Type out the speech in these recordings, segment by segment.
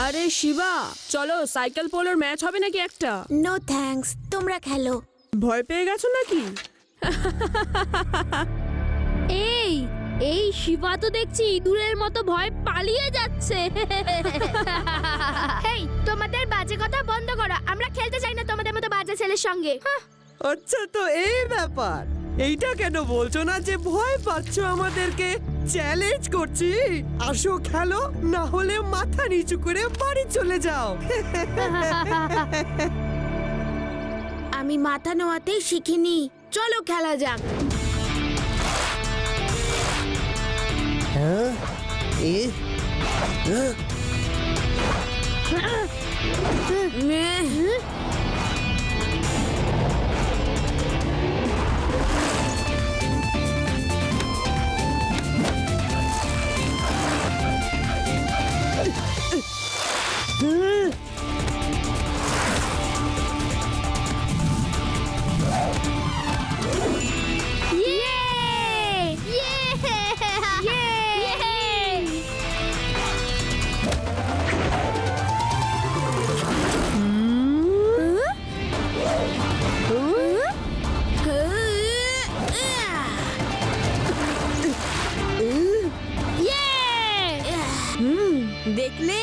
আরে শিবা, চলো cycle পোলোর match হবে নাকি একটা? নো থ্যাঙ্কস, তোমরা খেলো। ভয় পেয়ে গেছো নাকি? এই এই শিবা তো দেখছি ইঁদুরের মতো ভয় পালিয়ে যাচ্ছে। হেই, তোমাদের বাজে কথা বন্ধ করো। আমরা খেলতে চাই না তোমাদের মতো বাজে ছেলের সঙ্গে। আচ্ছা, তো এই ব্যাপার। এইটা কেন বলছো না যে ভয় পাচ্ছ আমাদেরকে? চ্যালেঞ্জ করছি, আসো খেলো, না হলে মাথা নিচু করে বাড়ি চলে যাও। আমি মাথা নোয়াতে শিখিনি, চলো খেলা যাক। দেখলে,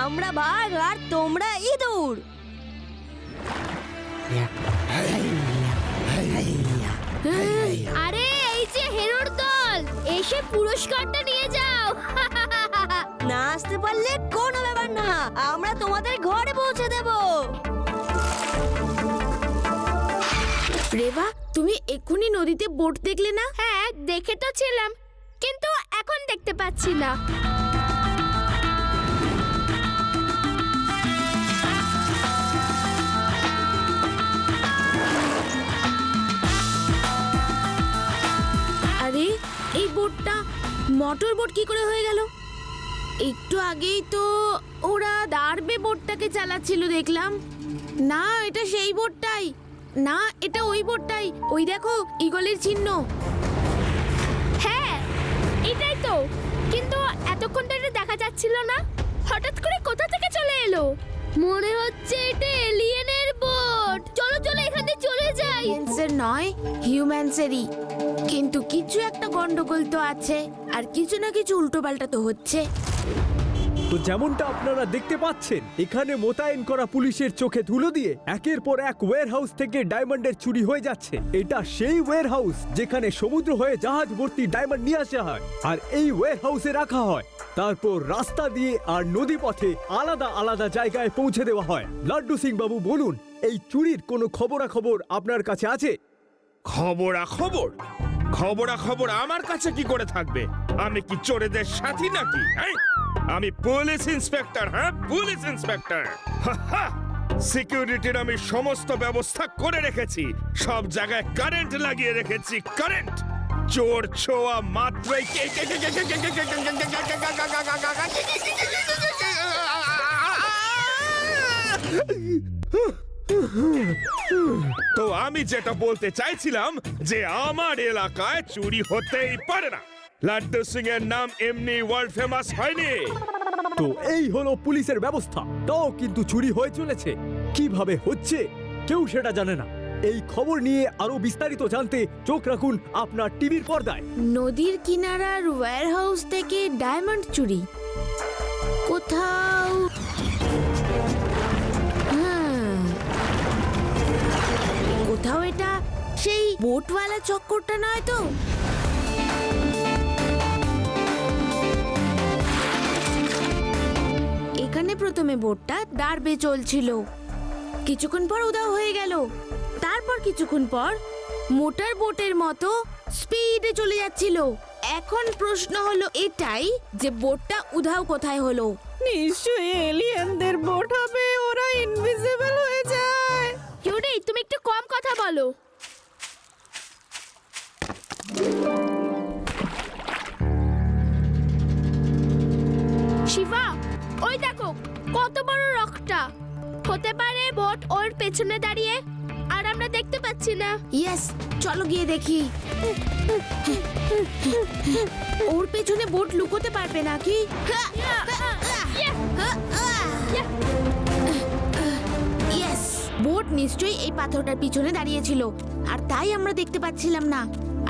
আমরা বাঘ আর তোমরা ইঁদুর। আরে এই যে হেরোর দল, এসে পুরস্কারটা নিয়ে যাও। না আসতে পারলে কোনো ব্যাপার না, আমরা তোমাদের ঘরে পৌঁছে দেব। রেবা, তুমি এক্ষুনি নদীতে বোট দেখলে না? হ্যাঁ, দেখে তো ছিলাম, কিন্তু এখন দেখতে পাচ্ছি না। আরে এই বোটটা মোটর বোট কি করে হয়ে গেল? একটু আগেই তো ওরা দাঁড়বে বোটটাকে চালাচ্ছিল দেখলাম। না, এটা সেই বোটটাই না, এটা ওই বোটটাই। ওই দেখো, ঈগলের চিহ্ন। হ্যাঁ, এটাই তো, কিন্তু এতক্ষণ তো এটা দেখা যাচ্ছিল না। হঠাৎ করে কোথা থেকে চলে এলো? মনে হচ্ছে এটা এলিয়েনের বোট। চলো চলো, এখান থেকে চলে যাই। এলিয়েন্সের নয়, হিউম্যানসেরই। কিন্তু কিছু একটা গন্ডগোল তো আছে, আর কিছু না কিছু উল্টোপাল্টা তো হচ্ছে। তো যেমনটা আপনারা দেখতে পাচ্ছেন, এখানে মোতায়েন করা পুলিশের চোখে ধুলো দিয়ে একের পর এক ওয়্যারহাউস থেকে ডায়মন্ডের চুরি হয়ে যাচ্ছে। এটা সেই ওয়্যারহাউস যেখানে সমুদ্র হয়ে জাহাজ ভর্তি ডায়মন্ড নিয়ে আসা হয়, আর এই ওয়্যারহাউসে রাখা হয়। তারপর রাস্তা দিয়ে আর নদী পথে আলাদা আলাদা জায়গায় পৌঁছে দেওয়া হয়। লাড্ডু সিং বাবু, বলুন, এই চুরির কোনো খবরাখবর আপনার কাছে আছে? খবর আমার কাছে কি করে থাকবে? আমি কি চোরেদের সাথী নাকি? আমি পুলিশ ইন্সপেক্টর। হ্যাঁ, পুলিশ ইন্সপেক্টর। সিকিউরিটির আমি সমস্ত ব্যবস্থা করে রেখেছি, সব জায়গায় কারেন্ট লাগিয়ে রেখেছি। কারেন্ট চোর ছোঁয়া মাত্রই তো আমি যেটা বলতে চাইছিলাম যে আমার এলাকায় চুরি হতেই পারে না। লাড্ডু সিং এর নাম এমনি ওয়ার্ল্ড ফেমাস হয়নি। তো এই হলো পুলিশের ব্যবস্থা, তাও কিন্তু চুরি হয়ে চলেছে। কিভাবে হচ্ছে কেউ সেটা জানে না। এই খবর নিয়ে আরো বিস্তারিত জানতে চোখ রাখুন আপনার টিভির পর্দায়। নদীর কিনারার ওয়্যারহাউস থেকে ডায়মন্ড চুরি কোথাও। কোথাও এটা সেই বোটওয়ালা চক্করটা নয় তো? এখানে প্রথমে বোটটা দাঁড়বে চলছিল, কিছুক্ষণ পর উধাও হয়ে গেল। তারপর কিছুক্ষণ পর মোটর বোটের মতো স্পিডে চলে যাচ্ছিল। এখন প্রশ্ন হলো এটাই যে বোটটা উধাও কোথায় হলো? নিশ্চয়ই এলিয়েনদের বোট হবে, ওরা ইনভিজিবল হয়ে যায়। জুডি, তুমি একটু কম কথা বলো। শিবা, ওই দেখো কত বড় রকটা। হতে পারে বোট ওর পেছনে দাঁড়িয়ে, আর আমরা দেখতে পাচ্ছি না। ইয়েস, চলো গিয়ে দেখি। ওর পেছনে বোট লুকোতে পারবে নাকি? ইয়েস, বোট নিশ্চয়ই এই পাথরটার পিছনে দাঁড়িয়েছিল আর তাই আমরা দেখতে পাচ্ছিলাম না,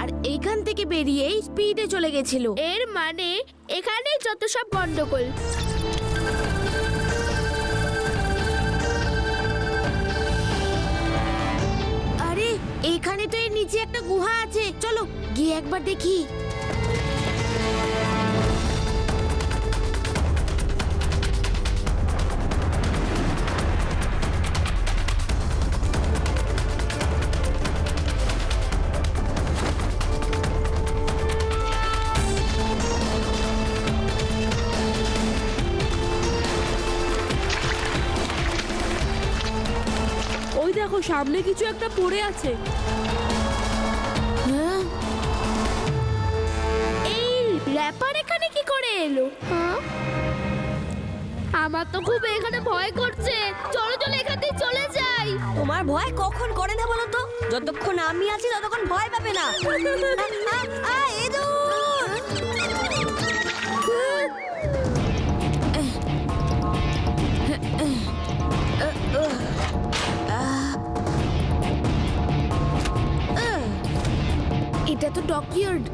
আর এইখান থেকে বেরিয়েই স্পিডে চলে গেছিল। এর মানে এখানেই যত সব গন্ডগোল। আরে এখানে তো এর নিচে একটা গুহা আছে, চলো গিয়ে একবার দেখি। ওই দেখো সামনে কিছু একটা পড়ে আছে। হ্যাঁ, এই র্যাপার এখানে কি করে এলো? হ্যাঁ, আমার তো খুব এখানে ভয় করছে। চলো চলো এখান থেকে চলে যাই। তোমার ভয় কখন করে না বলো তো? যতক্ষণ আমি আছি ততক্ষণ ভয় পাবে না। ইঁদুর! এটা তো ডকইয়ার্ড।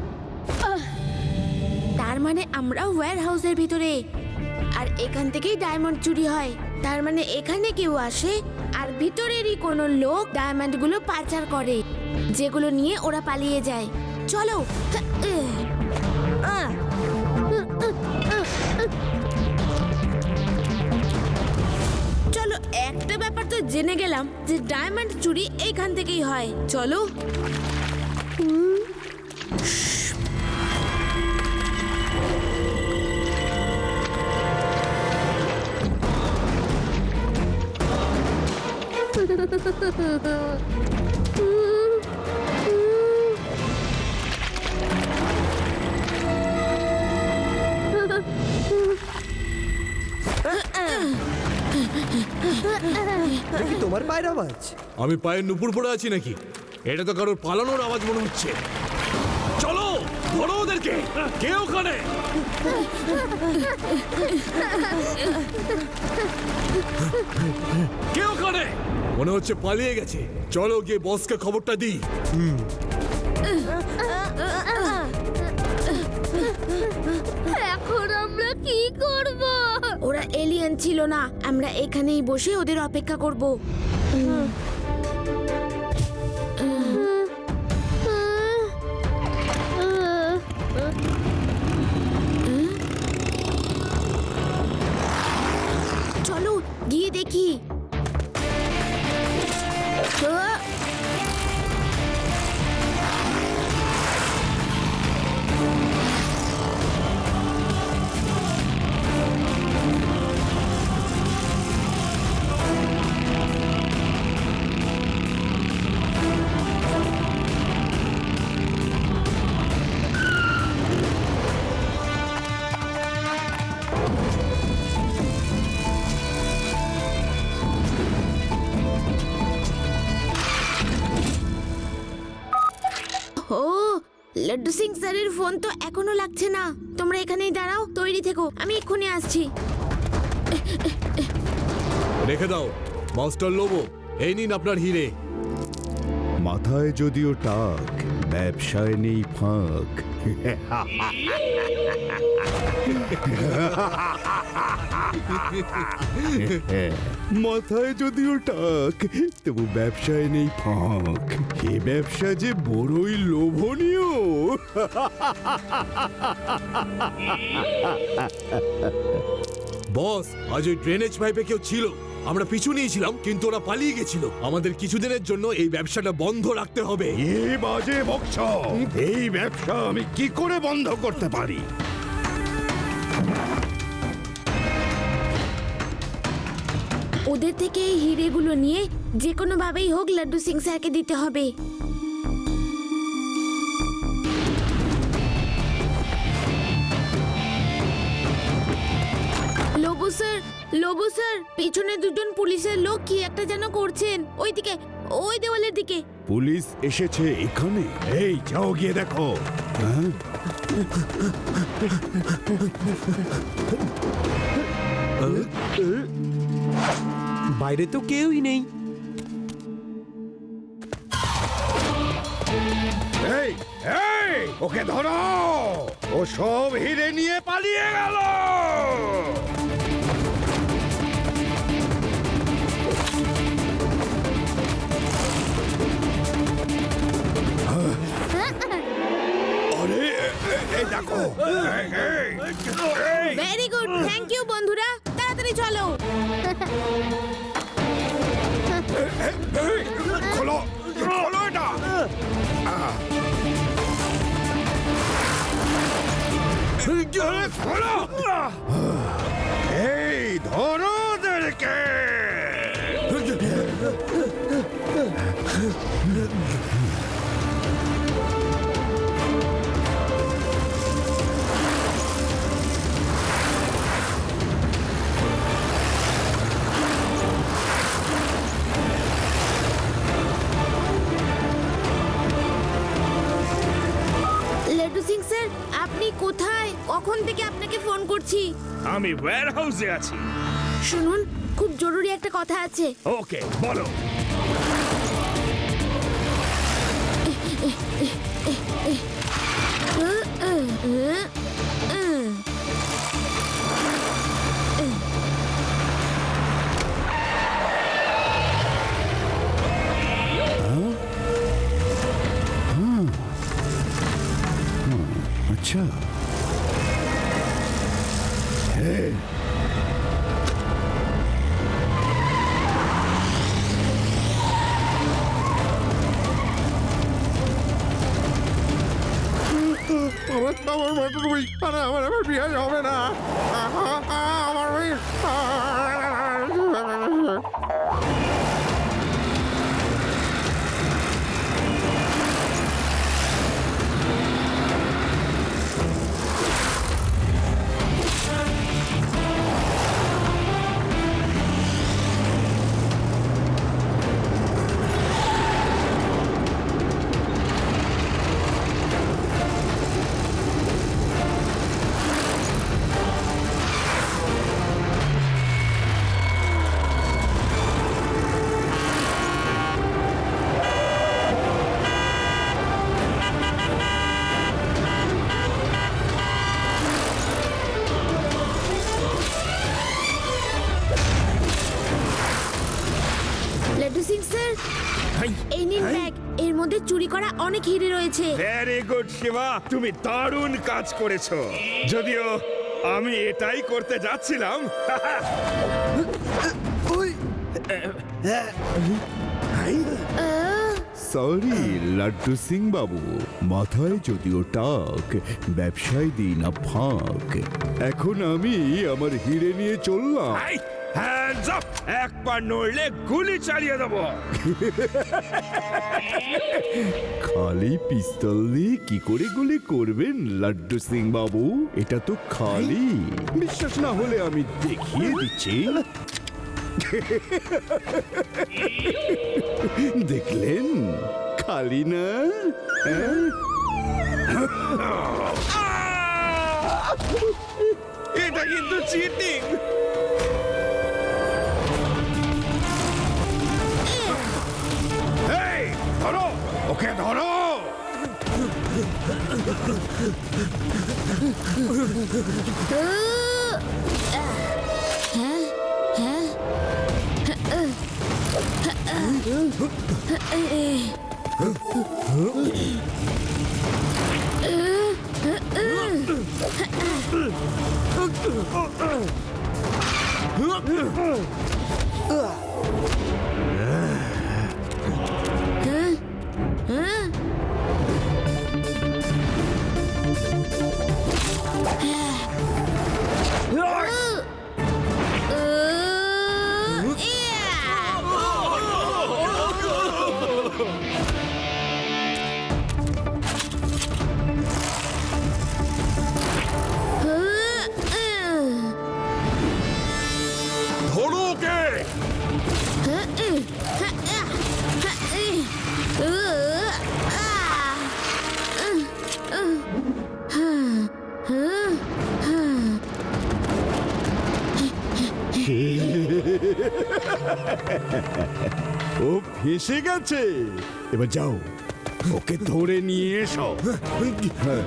তার মানে আমরা ওয়্যার হাউসের ভিতরে, আর এখান থেকেই ডায়মন্ড চুরি হয়। তার মানে এখানে কেউ আসে আর ভিতরেরই কোনো লোক ডায়মন্ডগুলো পাচার করে, যেগুলো নিয়ে ওরা পালিয়ে যায়। চলো। আহ, চলো, একটা ব্যাপার তো জেনে গেলাম যে ডায়মন্ড চুরি এইখান থেকেই হয়। চলো। দেখি তোমার পায়ের আওয়াজ। আমি পায়ের নুপুর পড়ে আছি নাকি? এটা তো কারোর পালানোর আওয়াজ মনে হচ্ছে। চলো ধরো ওদেরকে। কে ওখানে? কে ওখানে? মনে হচ্ছে পালিয়ে গেছে। চলো গিয়ে বসকে খবরটা দিই। এখন আমরা কি করব? ওরা এলিয়েন ছিল না, আমরা এখানেই বসে ওদের অপেক্ষা করব। চলো গিয়ে দেখি। ও, লাড্ডু সিং স্যারের ফোন তো এখনো লাগছে না। তোমরা এখানেই দাঁড়াও, তৈরি থেকো, আমি এক্ষুনি আসছি। রেখে দাও মাস্টার লোবো, এই নিন আপনার হিরে। মাথায় যদিও টাক, ব্যবসায় নেই ফাঁক। মাথায় যদিও টাক, তবু ব্যবসায় নেই ফাঁক। এ ব্যবসা যে বড়ই লোভনীয়। বস, আজ ওই ড্রেনেজ পাইপে কেউ ছিল। আমরা পিছু নিয়েছিলাম কিন্তু ওরা পালিয়ে গেছিল। আমাদের কিছুদিনের জন্য এই ব্যবসাটা বন্ধ রাখতে হবে। এ বাজে বকছ, এই ব্যবসা আমি কি করে বন্ধ করতে পারি? ওদের থেকে এই হিরেগুলো নিয়ে যে কোনো ভাবেই হোক লাড্ডু সিং স্যারকে দিতে হবে। লোবো স্যার, পিছনে দুজন পুলিশের লোক কি একটা যেন করছেন, ওইদিকে, ওই দেওয়ালের দিকে। পুলিশ এসেছে এখানে? এই যাও গিয়ে দেখো। হ্যাঁ? বাইরে তো কেউই নেই। এই এই ওকে ধরো, ও সব হিরে নিয়ে পালিয়ে গেল। আরে এই দেখো, ভেরি গুড, থ্যাংক ইউ বন্ধুরা, তাড়াতাড়ি চলো। খোলো খোলো এটা। খোলো, এই ধরো ওদেরকে। লেটু সিং স্যার, আপনি কোথায়? কখন থেকে আপনাকে ফোন করছি। আমি ওয়্যার হাউসে আছি। শুনুন, খুব জরুরি একটা কথা আছে। ওকে বলো। আচ্ছা, আমার বিয়ে হবে না। লেটু সিং স্যার, এই নিন ব্যাগ, এর মধ্যে চুরি করা অনেক হিরে রয়েছে। ভেরি গুড শিবা, তুমি দারুণ কাজ করেছো। যদিও আমি এটাই করতে যাচ্ছিলাম। সরি লাড্ডু সিং বাবু, মাথায় যদিও টাক, ব্যবসায় দিই না ফাঁক। এখন আমি আমার হিরে নিয়ে চললাম। Hands up! এক পা নড়লে গুলি চালিয়ে দেবো। খালি পিস্তল দিয়ে কি করে গুলি করবেন লাড্ডু সিং বাবু? এটা তো খালি। বিশ্বাস না হলে আমি দেখিয়ে দিচ্ছি। দেখলেন খালি না? এটা কিন্তু চিটিং। এই ধরো ওকে, ধরো। ধরো ওকে। ও ফেঁসে গেছে। এবার যাও, ওকে ধরে নিয়ে এসো। হ্যাঁ।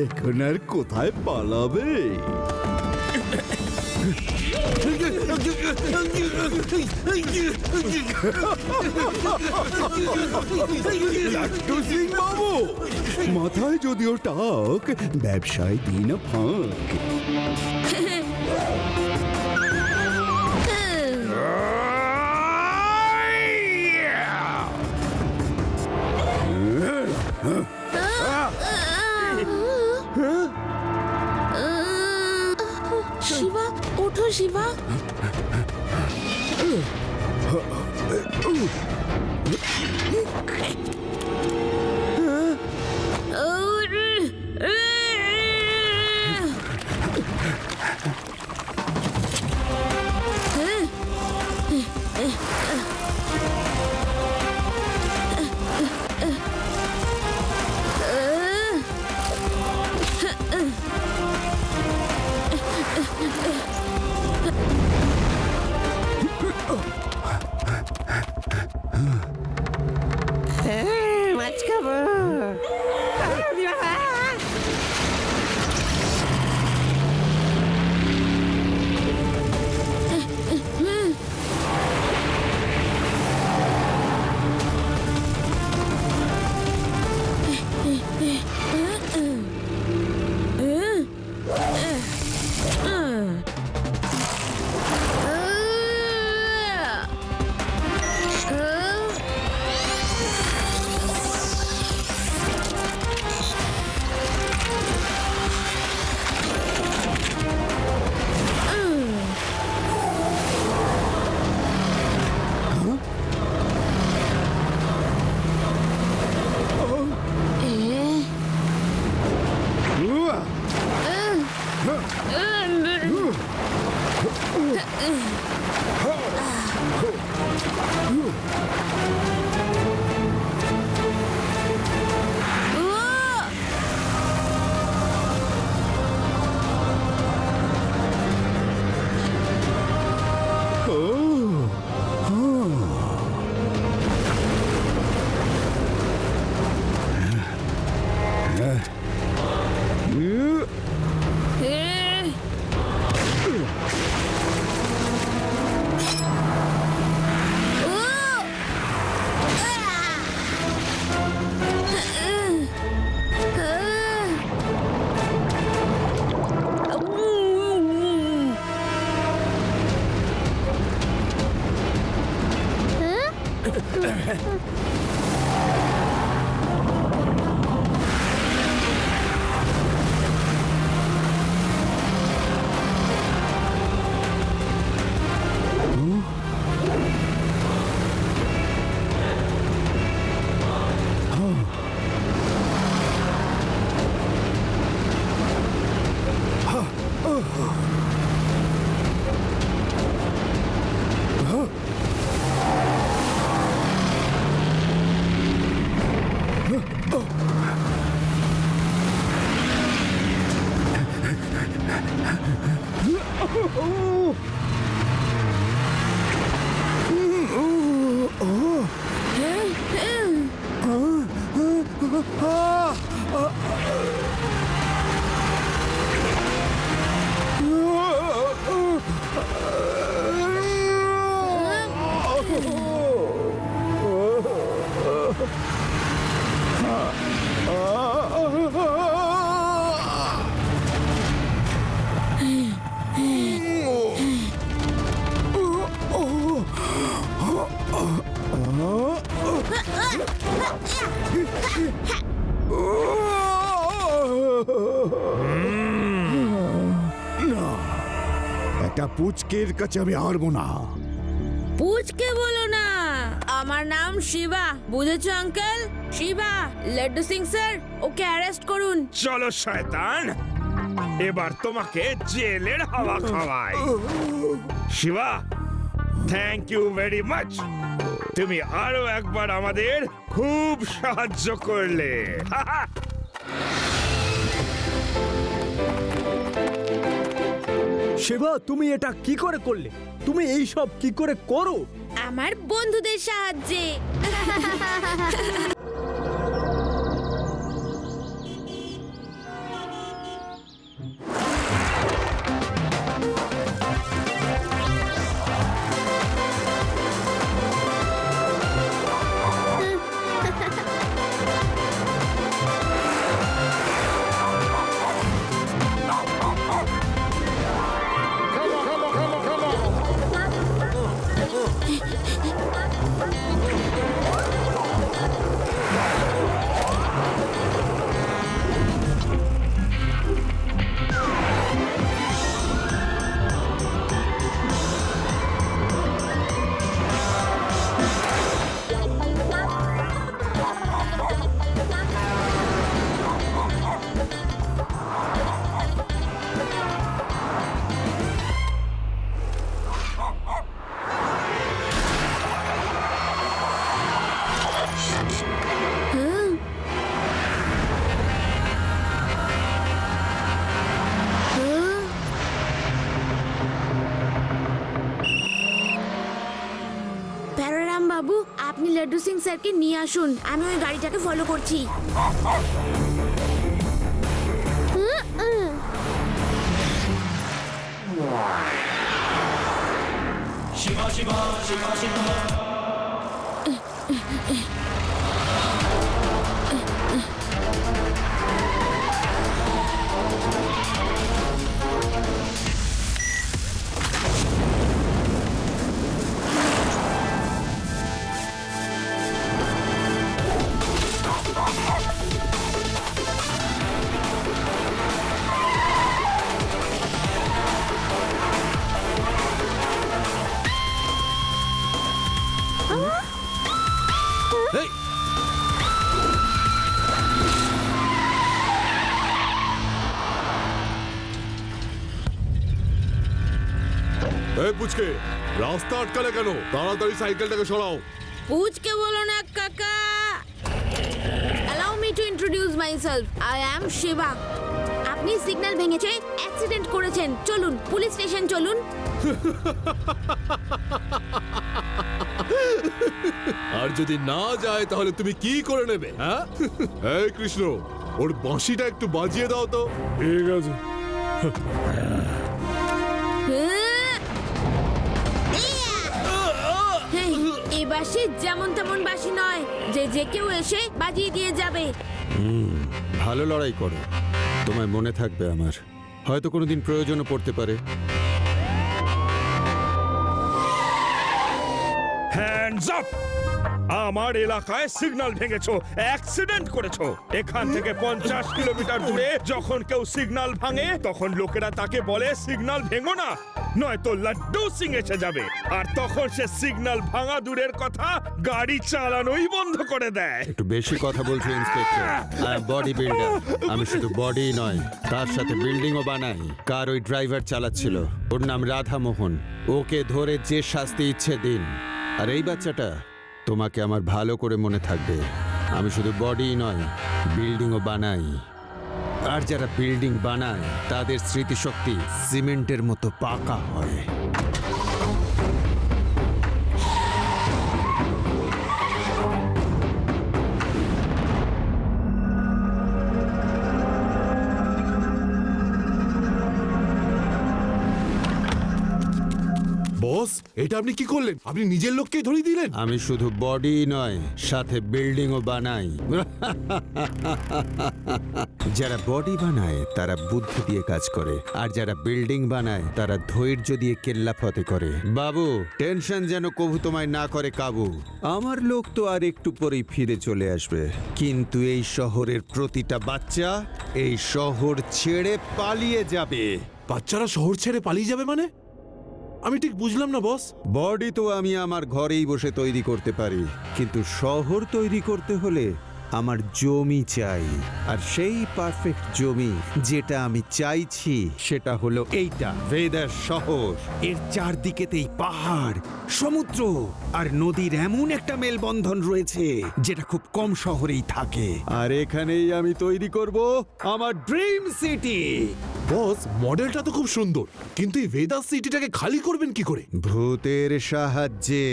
এখন আর কোথায় পালাবে? লাড্ডু সিং বাবু, মাথায় যদিও টাক, ব্যবসায় দিই না ফাঁক। শিবা, ওঠো শিবা। মাছ খাবো। একটা পুচকের কাছে আমি হারবো না। পুচকে বলো না, আমার নাম শিবা, বুঝেছো আঙ্কেল? শিবা। লাড্ডু সিং স্যার, ওকে অ্যারেস্ট করুন। চলো শয়তান, এবার তোমাকে জেলের হাওয়া খাওয়াই। Shiva, thank you very much. তুমি আরো একবার আমাদের খুব সাহায্য করলে। শিবা, তুমি এটা কি করে করলে? তুমি এই সব কি করে করো? আমার বন্ধুদের সাহায্যে। প্যারারাম বাবু, আপনি লাড্ডু সিং স্যারকে নিয়ে আসুন। আমি ওই গাড়িটাকে ফলো করছি। এই, এই পুচকে, রাস্তা আটকালে কেন? তাড়াতাড়ি সাইকেলটাকে সরাও। পুচকে বলো না কাকা। Allow me to introduce myself. I am Shiva. আপনি সিগন্যাল ভেঙেছে, অ্যাক্সিডেন্ট করেছেন। চলুন পুলিশ স্টেশন চলুন। আর যদি না যায় তাহলে তুমি কি করে নেবে? হ্যাঁ, এই কৃষ্ণ, ওর বাঁশিটা একটু বাজিয়ে দাও তো। ঠিক আছে। এই বাঁশি যেমন তেমন বাঁশি নয় যে যে কেউ এসে বাজিয়ে দিয়ে যাবে। ভালো লড়াই করো, তোমায় মনে থাকবে আমার। হয়তো কোনোদিন প্রয়োজনও পড়তে পারে। Hands up! আমার এলাকায় সিগন্যাল ভেঙেছো, অ্যাক্সিডেন্ট করেছো। এখান থেকে 50 কিলোমিটার দূরে যখন কেউ সিগন্যাল ভাঙে তখন লোকেরা তাকে বলে সিগন্যাল ভেঙো না, নয়তো লাড্ডু সিং এসে যাবে। আর তখন সে সিগন্যাল ভাঙা দূরের কথা, গাড়ি চালানোই বন্ধ করে দেয়। একটু বেশি কথা বলছো inspector. I am body builder. আমি শুধু বডি নয়, তার সাথে বিল্ডিংও বানাই। কার ওই ড্রাইভার চালাচ্ছিল, ওর নাম রাধা মোহন। ওকে ধরে যে শাস্তি ইচ্ছে দিন। আর এই বাচ্চাটা, তোমাকে আমার ভালো করে মনে থাকবে। আমি শুধু বডি নয়, বিল্ডিংও বানাই। আর যারা বিল্ডিং বানায় তাদের স্মৃতিশক্তি সিমেন্টের মতো পাকা হয়। বস, এটা আপনি কি করলেন? আপনি নিজের লোককেই ধরিয়ে দিলেন। আমি শুধু বডি নয়, সাথে বিল্ডিংও বানাই। যারা বডি বানায় তারা বুদ্ধি দিয়ে কাজ করে, আর যারা বিল্ডিং বানায় তারা ধৈর্য দিয়ে কেল্লাফতে করে। বাবু, টেনশন যেন কভু তোমায় না করে কাবু। আমার লোক তো আর একটু পরেই ফিরে চলে আসবে, কিন্তু এই শহরের প্রতিটা বাচ্চা এই শহর ছেড়ে পালিয়ে যাবে। বাচ্চারা শহর ছেড়ে পালিয়ে যাবে মানে? আমি ঠিক বুঝলাম না বস। বডি তো আমি আমার ঘরেই বসে তৈরি করতে পারি, কিন্তু শহর তৈরি করতে হলে আমার জমি চাই, আর সেই পারফেক্ট জমি যেটা আমি চাইছি সেটা হলো এইটা, ভেদাস শহর। এর চারদিকেতেই পাহাড়, সমুদ্র আর নদীর এমন একটা মেলবন্ধন রয়েছে যেটা খুব কম শহরেই থাকে। আর এখানেই আমি তৈরি করব আমার ড্রিম সিটি। বস, মডেলটা তো খুব সুন্দর, কিন্তু এই ভেদাস সিটিটাকে খালি করবেন কি করে? ভূতের সাহায্যে।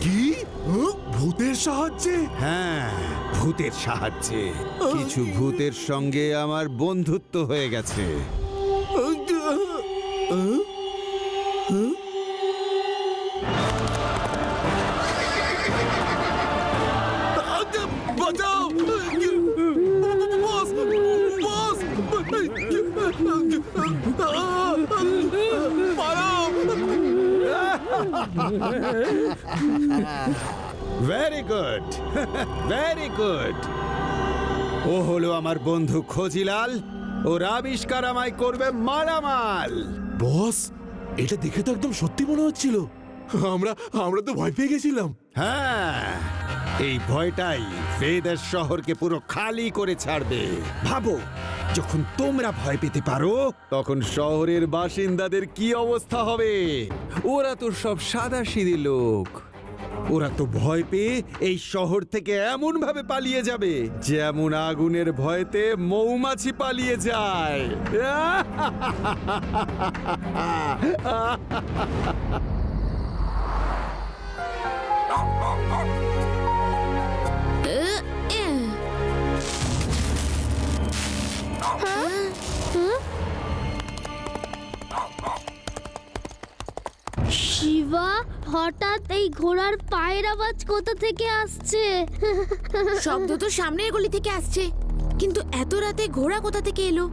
কি? ভূতের সাহায্যে? হ্যাঁ, ভূতের সাহায্যে। কিছু ভূতের সঙ্গে আমার বন্ধুত্ব হয়ে গেছে। বাঁচাও! বস! বস! পালাও! Very good, very good. ও হলো আমার বন্ধু খজিলাল। ওর আবিষ্কার আমায় করবে মালামাল। বস, এটা দেখে তো একদম সত্যি মনে হচ্ছিল। আমরা তো ভয় পেয়ে গেছিলাম। হ্যাঁ, এই ভয়টাই ভেদাস শহরকে পুরো খালি করে ছাড়বে। ভাবো, যখন তোমরা ভয় পেতে পারো তখন শহরের বাসিন্দাদের কি অবস্থা হবে? ওরা তো সব সাদাসিধে লোক। ওরা তো ভয় পেয়ে এই শহর থেকে এমন ভাবে পালিয়ে যাবে যেমন আগুনের ভয়তে মৌমাছি পালিয়ে যায়। শিবা, হঠাৎ এই ঘোড়ার পায়ের আওয়াজ কোথা থেকে আসছে? শব্দ তো সামনের গলি থেকে আসছে, কিন্তু এত রাতে ঘোড়া কোথা থেকে এলো?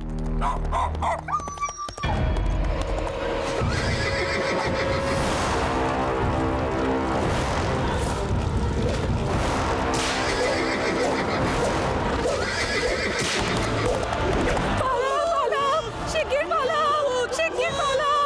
শিগগির পালাও, শিগগির পালাও।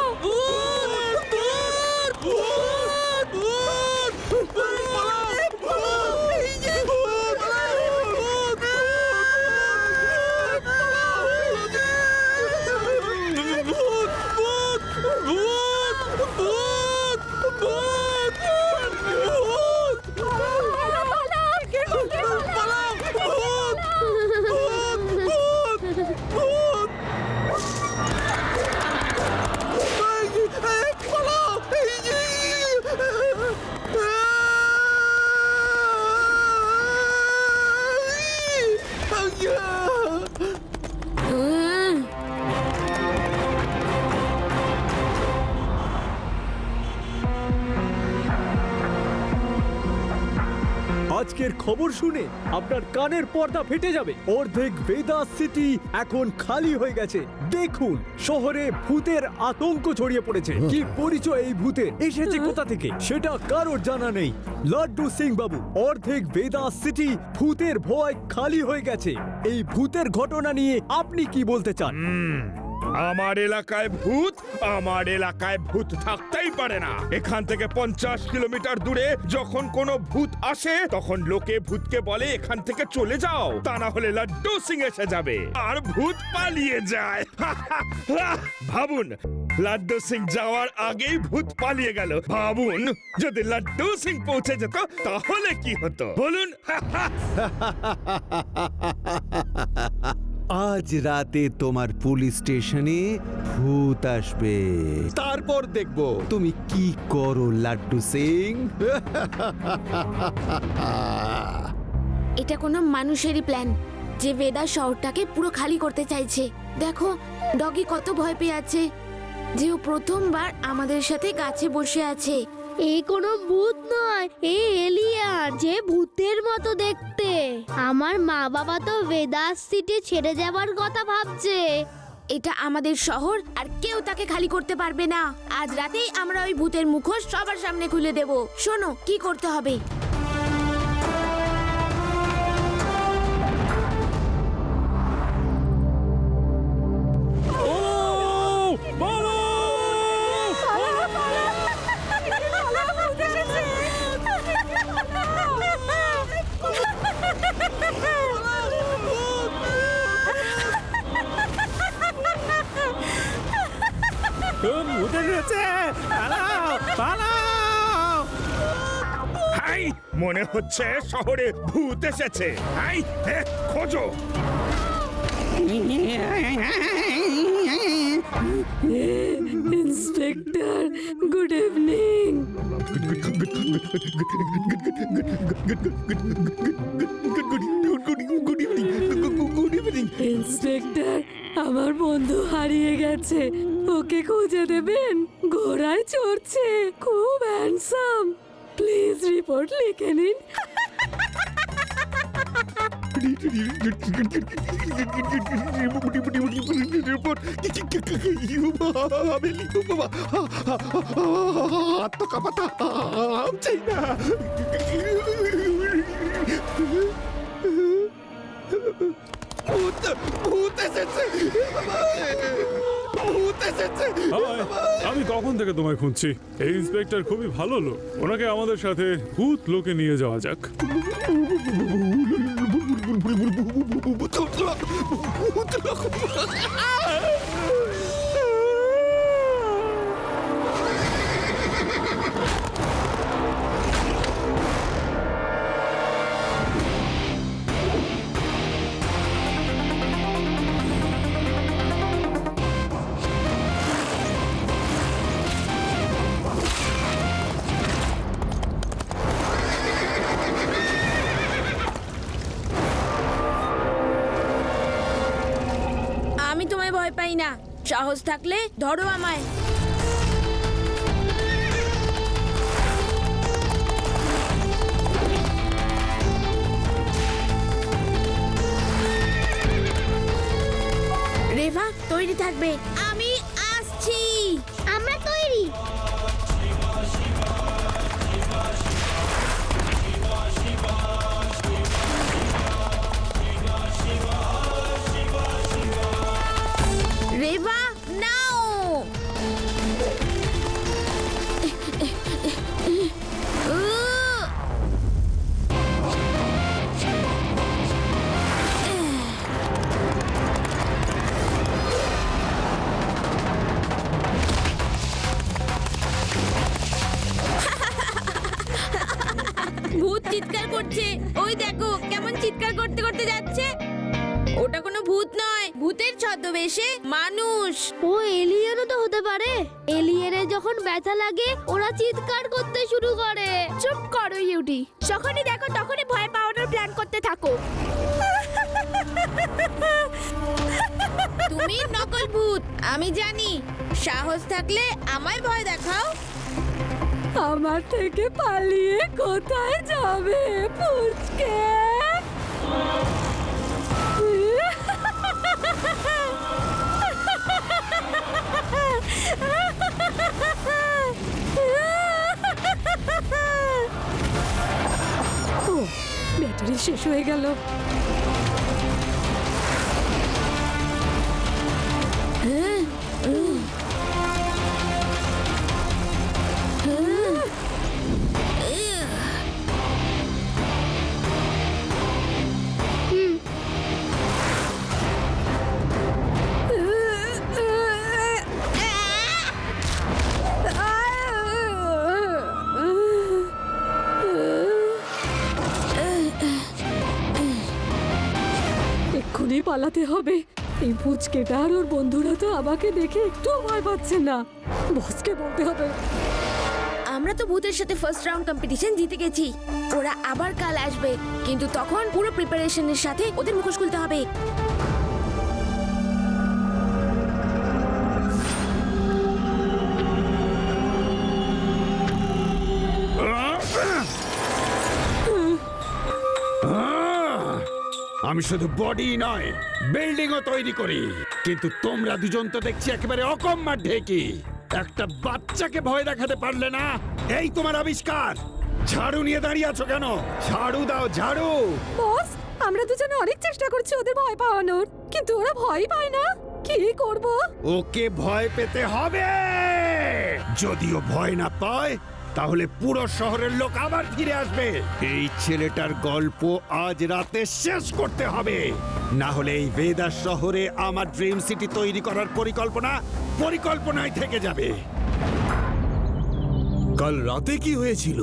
আজকের খবর শুনে আপনার কানের পর্দা ফেটে যাবে। অর্ধেক ভেদাস সিটি এখন খালি হয়ে গেছে। দেখুন, শহরে ভূতের আতঙ্ক ছড়িয়ে পড়েছে। কি পরিচয় এই ভূতের, এসেছে কোথা থেকে সেটা কারোর জানা নেই। লাড্ডু সিং বাবু, অর্ধেক ভেদাস সিটি ভূতের ভয় খালি হয়ে গেছে। এই ভূতের ঘটনা নিয়ে আপনি কি বলতে চান? আমার এলাকায় ভূত থাকতেই পারে না। এখান থেকে 50 কিলোমিটার দূরে যখন কোনো ভূত আসে তখন লোকে ভূতকে বলে এখান থেকে চলে যাও, তা না হলে লাড্ডু সিং এসে যাবে আর ভূত পালিয়ে যায়। ভাবুন, লাড্ডু সিং যাওয়ার আগেই ভূত পালিয়ে গেল। ভাবুন, যদি লাড্ডু সিং পৌঁছে যেত তাহলে কি হতো বলুন? আজ রাতে তোমার পুলিশ স্টেশনে ভূত আসবে, তারপর দেখব তুমি কি করো লাড্ডু সিং। এটা কোনো মানুষেরই প্ল্যান যে ভেদাস শহরটাকে পুরো খালি করতে চাইছে। দেখো, ডগি কত ভয় পেয়ে আছে যে ও প্রথমবার আমাদের সাথে গাছে বসে আছে। এই কোনো ভূত নয়, এই এলিয়ান, যে ভূতের মতো দেখতে। আমার মা বাবা তো ভেদাস সিটি ছেড়ে যাবার কথা ভাবছে। এটা আমাদের শহর, আর কেউ তাকে খালি করতে পারবে না। আজ রাতেই আমরা ওই ভূতের মুখোশ সবার সামনে খুলে দেব। শোনো কি করতে হবে। এই মনে হচ্ছে শহরে ভূত এসেছে। এই খোঁজো। Inspector, good evening. ইন্সপেক্টর, আমার বন্ধু হারিয়ে গেছে, ওকে খুঁজে দেবেন? ঘোড়ায় চড়ছে, খুব হ্যান্ডসাম। প্লিজ রিপোর্ট লিখে নিন। আমি কখন থেকে তোমায় খুঁজছি। এই ইন্সপেক্টর খুবই ভালো লোক, ওনাকে আমাদের সাথে ভূত লোকে নিয়ে যাওয়া যাক। আমি তোমায় ভয় পাই না, সাহস থাকলে ধরো আমায়। রেভা তৈরি থাকবে, আমি আসছি। আমরা তৈরি। রেভা নাও। ভূত চিৎকার করছে, ওই দেখো কেমন চিৎকার করতে করতে যাচ্ছে। ওটা কোনো ভূত নয়, ভূতের ছদ্মবেশে মানুষ। ও এলিয়েনও তো হতে পারে। এলিয়েনের যখন ব্যথা লাগে ওরা চিৎকার করতে শুরু করে। চুপ করো ইউটি, যখনই দেখো তখনই ভয় পাওয়ানোর প্ল্যান করতে থাকো। তুমি নকল ভূত, আমি জানি। সাহস থাকলে আমায় ভয় দেখাও। আমার থেকে পালিয়ে কোথায় যাবে পুচকে? ও, ব্যাটারি শেষ হয়ে গেল। এক্ষুনি পালাতে হবে। এই পুচকেটা আর ওর বন্ধুরা তো আমাকে দেখে একটু ভয় পাচ্ছে না। বসকে বলতে হবে। আমরা তো ভূতের সাথে ফার্স্ট রাউন্ড কম্পিটিশন জিতে গেছি। ওরা আবার কাল আসবে, কিন্তু তখন পুরো প্রিপারেশনের সাথে ওদের মুখোশ খুলতে হবে। আমি শুধু বডি নয়, বিল্ডিংও তৈরি করি, কিন্তু তোমরা দুজন তো দেখছি একেবারে অকম্মার ঢেকি। একটা বাচ্চাকে ভয় দেখাতে পারলে না। এই তোমার আবিষ্কার। ঝাড়ু নিয়ে দাঁড়িয়ে আছো কেন? ঝাড়ু দাও, ঝাড়ু। বস, আমরা দুজনে অনেক চেষ্টা করছি ওদের ভয় পাওয়ানোর, কিন্তু ওরা ভয় পায় না। কি করব? ওকে ভয় পেতে হবে। যদিও ভয় না পায়, তাহলে পুরো শহরের লোক আবার ফিরে আসবে। এই ছেলেটার গল্প আজ রাতে শেষ করতে হবে, না হলে এই ভেদাস শহরে আমার ড্রিম সিটি তৈরি করার পরিকল্পনায় থেকে যাবে। কাল রাতে কি হয়েছিল?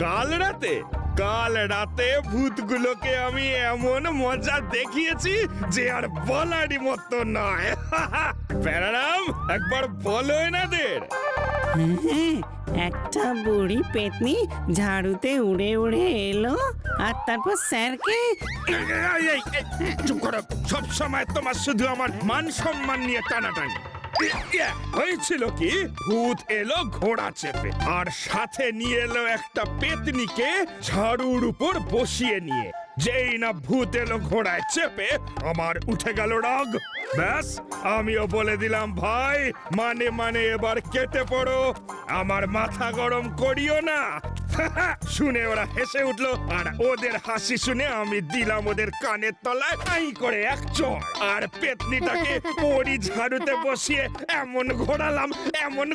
কাল রাতে ভূতগুলোকে আমি এমন মজা দেখিয়েছি যে আর বলারই মতো নয়। প্যারারাম, একবার বলো এনাদের। একটা বুড়ি পেতনি ঝাড়ুতে উড়ে উড়ে এলো আর তারপর স্যারকে চুপ করো, সব সময় তোমার শুধু আমার মান সম্মান নিয়ে টানাটানি। হয়েছিল কি, ভূত এলো ঘোড়া চেপে আর সাথে নিয়ে এলো একটা পেতনিকে ঝাড়ুর উপর বসিয়ে নিয়ে। যেই না ভূত এলো ঘোড়ায় চেপে, আমার উঠে গেল রাগ। ব্যাস, আমিও বলে দিলাম ভাই, মানে এবার কেটে পড়ো, আমার মাথা গরম করিও না। শুনে ওরা হেসে উঠলো, আর ওদের হাসি শুনে আমি দিলাম ওদের কানের তলায় আই করে এক চড়, আর পেতনিটাকে ওরই ঝাড়ুতে বসিয়ে এমন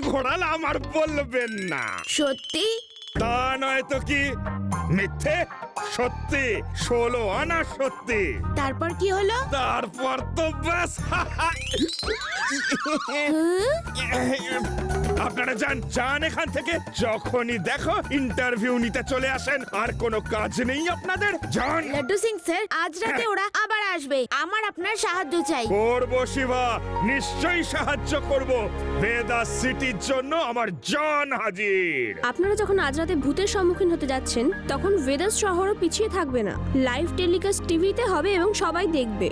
ঘোরালাম আর বলবেন না। সত্যি? তা নয় তো কি, মিথ্যে? সত্যি, 16 আনা সত্যি। তারপর কি হলো? তারপর তো ব্যাস। আপনারা যান এখান থেকে। যখনই দেখো ইন্টারভিউ নিতে চলে আসেন, আর কোনো কাজ নেই আপনাদের, যান। লাড্ডু সিং স্যার, আজ রাতে ওরা আবার আসবে, আমার আপনার সাহায্য চাই। করবো শিবা, নিশ্চয়ই সাহায্য করব। ভেদাস সিটির জন্য আমার জান হাজির। আপনারা যখন আজ রাতে ভূতের সম্মুখীন হতে যাচ্ছেন, তখন ভেদাস শহরও পিছিয়ে থাকবে না। লাইভ টেলিকাস্ট টিভিতে হবে এবং সবাই দেখবে।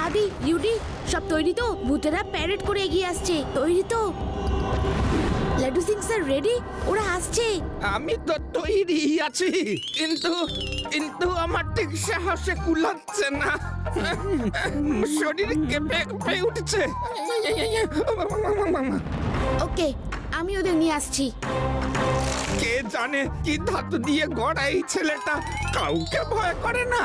আদি, ইউডি, সব তৈরি তো? ভূতেরা প্যারেড করে এগিয়ে আসছে, তৈরি তো? Laddu Singh sir ready? ওরা আসছে। আমি তো তৈরি আছি, কিন্তু আমার ঠিক সাহসে কুলাচ্ছে না, শরীর কেঁপে উঠছে। ওকে, আমি ওদের নিয়ে আসছি। কে জানে কি ধাতু দিয়ে গড়া এই ছেলেটা, কাউকে ভয় করে না।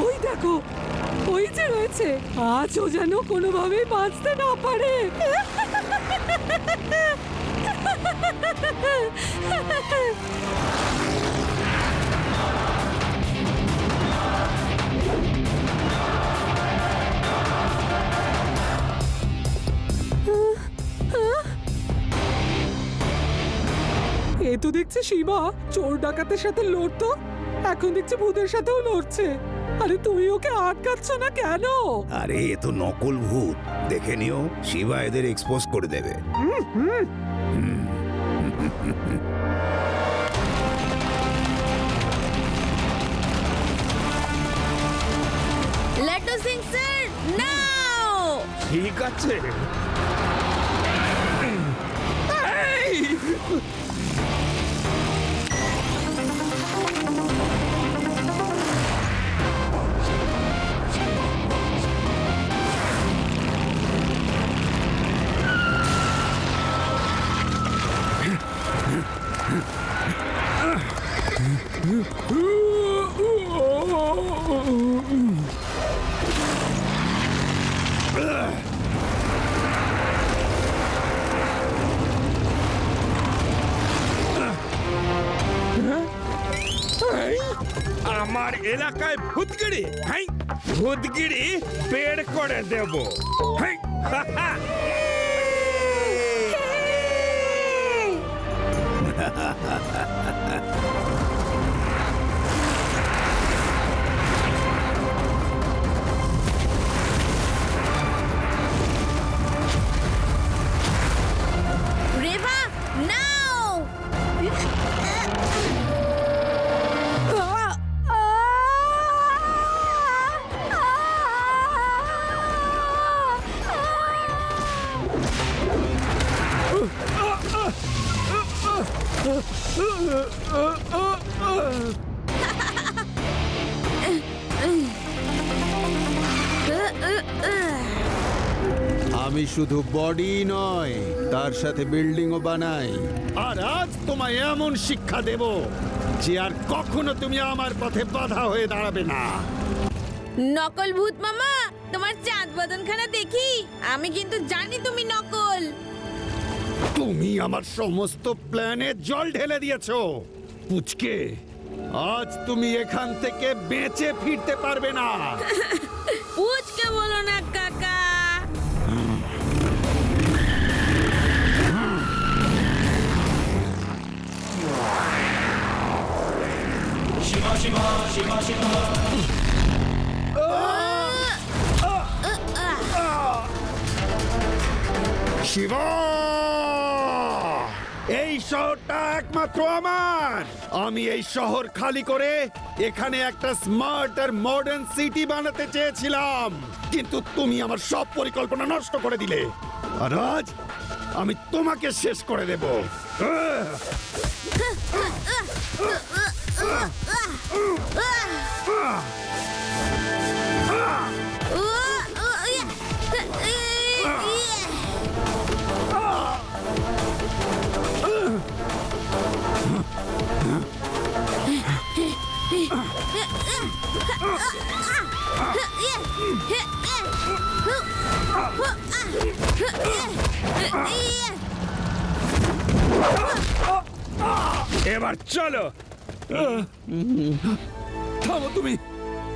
ওই দেখো, ওই যে রয়েছে, আজও যেন কোনোভাবেই বাঁচতে না পারে। এ তো দেখছি শিবা চোর ডাকাতের সাথে লড়তো, এখন দেখছি ভূতের সাথেও লড়ছে। আরে তুমি ওকে আটকাচ্ছ না কেন? আরে এ তো নকল ভূত, দেখে নিও, শিবা এদের এক্সপোজ করে দেবে। লাড্ডু সিং স্যার, নাও। ঠিক আছে। আমার এলাকায় ভূতগিরি, হ্যাঁ, ভূতগিরি বের করে দেব। হ্যাঁ, রেভা, নাও। আমি শুধু বডি নয়, তার সাথে বিল্ডিংও বানাই। আর আজ তোমায় এমন শিক্ষা দেব যে আর কখনো তুমি আমার পথে বাধা হয়ে দাঁড়াবে না। নকল ভূত মামা, তোমার চাঁদ বদনখানা দেখি। আমি কিন্তু জানি তুমি নকল। তুমি আমার সমস্ত প্ল্যানে জল ঢেলে দিয়েছো পুচকে। আজ তুমি এখান থেকে বেঁচে ফিরতে পারবে না। পুচকে বলো না কাকা। শিবা, এই শহরটা একমাত্র আমার। আমি এই শহর খালি করে এখানে একটা স্মার্ট আর মডার্ন সিটি বানাতে চেয়েছিলাম, কিন্তু তুমি আমার সব পরিকল্পনা নষ্ট করে দিলে। আর আজ আমি তোমাকে শেষ করে দেব। এবার চলো। থামো তুমি,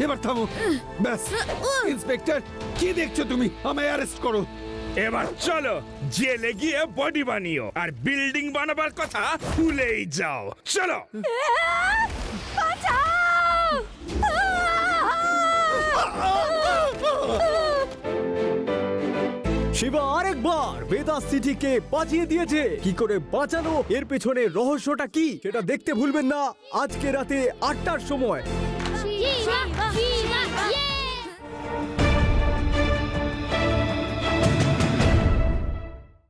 এবার থামো। ব্যাস ইন্সপেক্টর, কি দেখছো তুমি? আমায় অ্যারেস্ট করো। এবার চলো, জেলে গিয়ে বডি বানিও আর বিল্ডিং বানাবার কথা ভুলেই যাও। চলো। শিবা আরেকবার বেদাস সিটিকে বাঁচিয়ে দিয়েছে। কি করে বাঁচানো, এর পেছনে রহস্যটা কি, সেটা দেখতে ভুলবেন না আজকে রাতে ৮টার সময়। শিবা, শিবা,